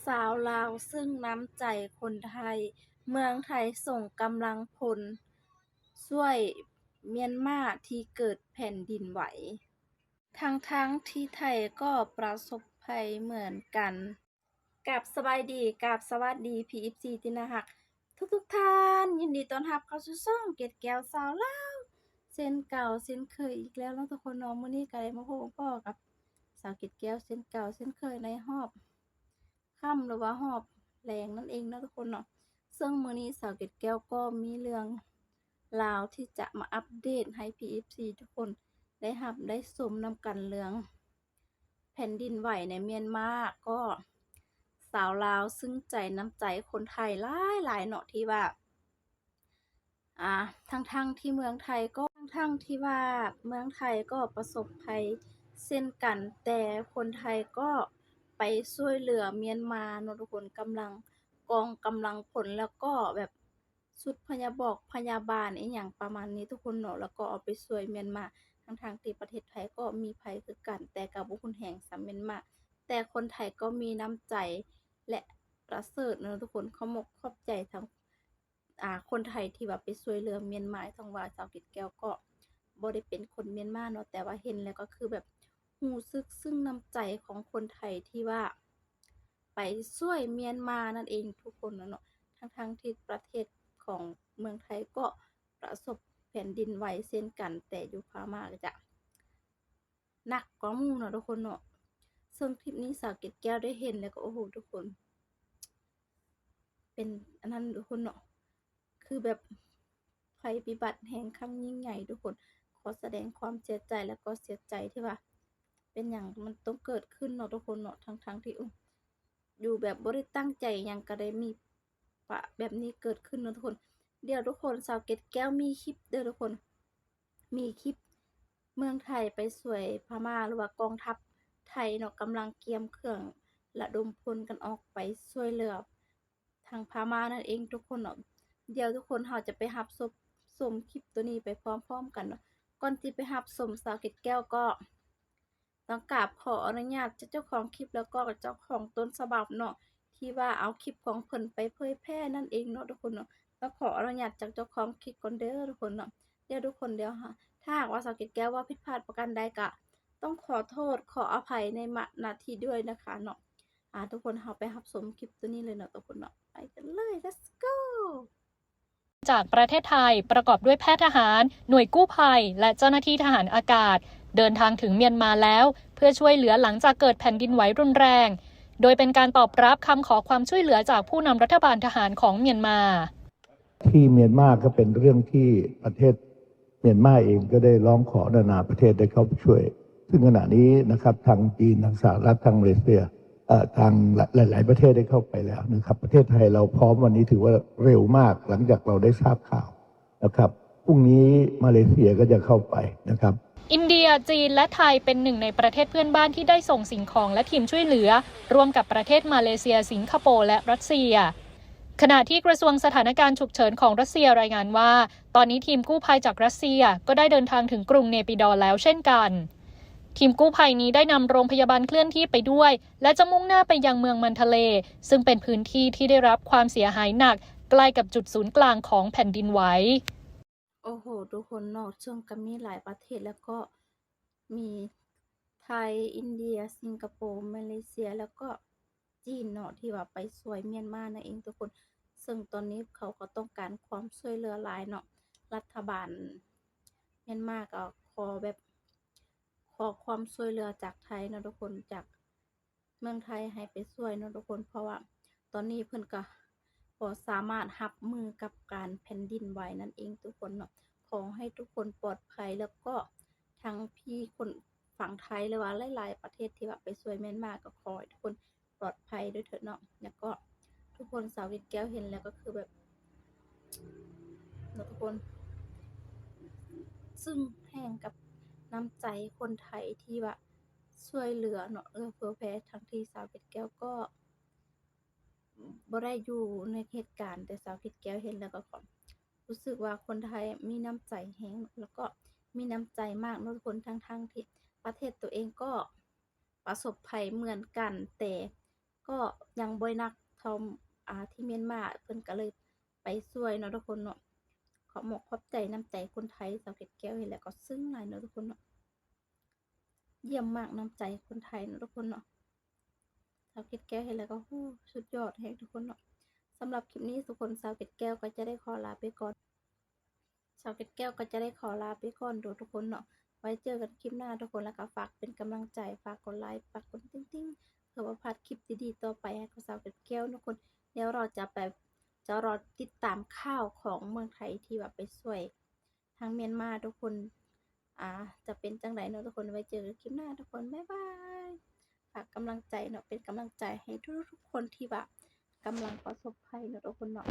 สาวลาวซึ่งน้ำใจคนไทยเมืองไทยส่งกำลังพลช่วยเมียนมาที่เกิดแผ่นดินไหวทั้งที่ไทยก็ประสบภัยเหมือนกันกับสบายดีกับสวัสดี PFC ที่น่ารักทุกท่านยินดีต้อนรับเข้าสู่ช่องเกร็ดแก้วสาวลาวเช่นเก่าเช่นเคยอีกแล้วเนาะทุกคนเนาะมื้อนี้ก็ได้มาพบพ้อกับสาวเกร็ดแก้วเช่นเก่าเช่นเคยในรอบค่ำหรือว่าหอบแรงนั่นเองนะทุกคนเนาะซึ่งมื้อนี้สาวเกร็ดแก้วก็มีเรื่องราวที่จะมาอัปเดตให้ PFC ทุกคนได้รับได้ชมนำกันเรื่องแผ่นดินไหวในเมียนมาก็สาวลาวซึ้งใจน้ำใจคนไทยหลายๆเนาะที่ว่าทั้งที่เมืองไทยก็ทั้งที่ว่าเมืองไทยก็ประสบภัยเช่นกัน แต่คนไทยก็ไปช่วยเหลือเมียนมาเนาะทุกคนกองกำลังพลแล้วก็แบบชุดพยาบาลอิหยังประมาณนี้ทุกคนเนาะแล้วก็เอาไปช่วยเมียนมาทั้งที่ประเทศไทยก็มีภัยคือกันแต่ก็บ่รุนแรงส่ำเมียนมาแต่คนไทยก็มีน้ำใจและประเสริฐเนาะทุกคนขอบมกขอบใจทั้ง คนไทยที่ว่าไปช่วยเหลือเมียนมาต้องว่าสาวเกร็ดแก้วก็บ่ได้เป็นคนเมียนมาเนาะแต่ว่าเห็นแล้วก็คือแบบรู้สึกซึ้งน้ำใจของคนไทยที่ว่าไปช่วยเมียนมานั่นเองทุกคนน่ะเนาะทั้งที่ประเทศของเมืองไทยก็ประสบแผ่นดินไหวเช่นกันแต่อยู่พม่าก็จะหนักกว่าหมู่เนาะทุกคนเนาะซึ่งคลิปนี้สาวเกร็ดแก้วได้เห็นแล้วก็โอ้โฮทุกคนเป็นอันนั้นทุกคนเนาะ คือแบบภัยพิบัติแห่งครั้งยิ่งใหญ่ทุกคนขอแสดงความเสียใจและก็เสียใจที่ว่าเป็นอย่างมันต้องเกิดขึ้นเนาะทุกคนเนาะทั้งที่อยู่แบบบ่ได้ตั้งใจหยังก็ได้มีแบบนี้เกิดขึ้นเนาะทุกคนเดี๋ยวทุกคนสาวเกร็ดแก้วมีคลิปเด้อทุกคนมีคลิปเมืองไทยไปช่วยพม่าหรือว่ากองทัพไทยเนาะกำลังเตรียมเครื่องระดมพลกันออกไปช่วยเหลือทางพม่านั่นเองทุกคนเนาะ เดี๋ยวทุกคนเราจะไปรับชมคลิปตัวนี้ไปพร้อมๆกันเนาะก่อนที่ไปรับชมสาวเกร็ดแก้วก็ต้องกราบขออนุญาตเจ้าของคลิปแล้วก็เจ้าของต้นฉบับเนาะที่ว่าเอาคลิปของเพิ่นไปเผยแพร่นั่นเองเนาะทุกคนเนาะก็ขออนุญาตจากเจ้าของคลิปก่อนเด้อทุกคนเนาะเดี๋ยวทุกคนเดี๋ยวถ้าหากว่าสาวเกร็ดแก้วว่าผิดพลาดประการใดก็ต้องขอโทษขออภัยในณที่ด้วยนะคะเนาะทุกคนเราไปรับชมคลิปตัวนี้เลยเนาะทุกคนเนาะไปกันเลย let's go จากประเทศไทยประกอบด้วยแพทย์ทหารหน่วยกู้ภัยและเจ้าหน้าที่ทหารอากาศเดินทางถึงเมียนมาแล้วเพื่อช่วยเหลือหลังจากเกิดแผ่นดินไหวรุนแรงโดยเป็นการตอบรับคำขอความช่วยเหลือจากผู้นำรัฐบาลทหารของเมียนมาที่เมียนมาก็เป็นเรื่องที่ประเทศเมียนมาเองก็ได้ร้องขอนานาประเทศได้เข้าไปช่วยซึ่งขณะนี้นะครับทางจีนทางสหรัฐทางมาเลเซียทางหลายๆประเทศได้เข้าไปแล้วนะครับประเทศไทยเราพร้อมวันนี้ถือว่าเร็วมากหลังจากเราได้ทราบข่าวนะครับพรุ่งนี้มาเลเซียก็จะเข้าไปนะครับอินเดียจีนและไทยเป็นหนึ่งในประเทศเพื่อนบ้านที่ได้ส่งสิ่งของและทีมช่วยเหลือร่วมกับประเทศมาเลเซียสิงคโปร์และรัสเซียขณะที่กระทรวงสถานการณ์ฉุกเฉินของรัสเซียรายงานว่าตอนนี้ทีมกู้ภัยจากรัสเซียก็ได้เดินทางถึงกรุงเนปิดอร์แล้วเช่นกันทีมกู้ภัยนี้ได้นำโรงพยาบาลเคลื่อนที่ไปด้วยและจะมุ่งหน้าไปยังเมืองมันทะเลซึ่งเป็นพื้นที่ที่ได้รับความเสียหายหนักใกล้กับจุดศูนย์กลางของแผ่นดินไหวโอ้โหทุกคนเนาะซึ่งก็มีหลายประเทศแล้วก็มีไทยอินเดียสิงคโปร์มาเลเซียแล้วก็จีนเนาะที่ว่าไปช่วยเมียนมานั่นเองทุกคนซึ่งตอนนี้เขาก็ต้องการความช่วยเหลือหลายเนาะรัฐบาลเมียนมาก็ขอความช่วยเหลือจากไทยเนาะทุกคนจากเมืองไทยให้ไปช่วยเนาะทุกคนเพราะว่าตอนนี้เพิ่นก็บ่สามารถรับมือกับการแผ่นดินไหวนั่นเองทุกคนเนาะขอให้ทุกคนปลอดภัยแล้วก็ทั้งพี่คนฝั่งไทยหรือว่าหลายๆประเทศที่ว่าไปช่วยเมียนมาก็ขอให้ทุกคนปลอดภัยด้วยเถิดเนาะแล้วก็ทุกคนสาวเกร็ดแก้วเห็นแล้วก็คือแบบเนาะทุกคนซึ่งแรงกับน้ำใจคนไทยที่ว่าช่วยเหลือเนาะเผื่อแผ่ทั้งที่สาวเกร็ดแก้วก็บ่ได้อยู่ในเหตุการณ์แต่สาวเกร็ดแก้วเห็นแล้วก็รู้สึกว่าคนไทยมีน้ำใจแรงแล้วก็มีน้ำใจมากเนาะทุกคนทั้งที่ประเทศตัวเองก็ประสบภัยเหมือนกันแต่ ก็ยังบ่หนักเท่าที่เมียนมาเพิ่นก็เลยไปช่วยเนาะทุกคนเนาะขอบมกขอบใจน้ำใจคนไทยสาวเกตแก้วเห็นแล้วก็ซึ้งหลายเนาะทุกคนเนาะเยี่ยมมากน้ำใจคนไทยเนาะทุกคนเนาะสาวเกตแก้วเห็นแล้วก็โอ้สุดยอดแฮงทุกคนเนาะสำหรับคลิปนี้ทุกคนสาวเกตแก้วก็จะได้ขอลาไปก่อนสาวเกตแก้วก็จะได้ขอลาไปก่อนทุกคนเนาะไว้เจอกันคลิปหน้าทุกคนแล้วก็ฝากเป็นกำลังใจฝากกดไลค์ฝากกดติ๊งๆเพื่อว่าพลาดคลิปดีๆต่อไปให้กับสาวเกตแก้วทุกคนเดี๋ยวเราจะรอติดตามข่าวของเมืองไทยที่แบบไปช่วยทางเมียนมาทุกคนจะเป็นจังไดเนาะทุกคนไว้เจอกันคลิปหน้าทุกคนบ๊ายบายฝากกำลังใจเนาะเป็นกำลังใจให้ทุกๆคนที่แบบกำลังประสบภัยเนาะทุกคนเนาะ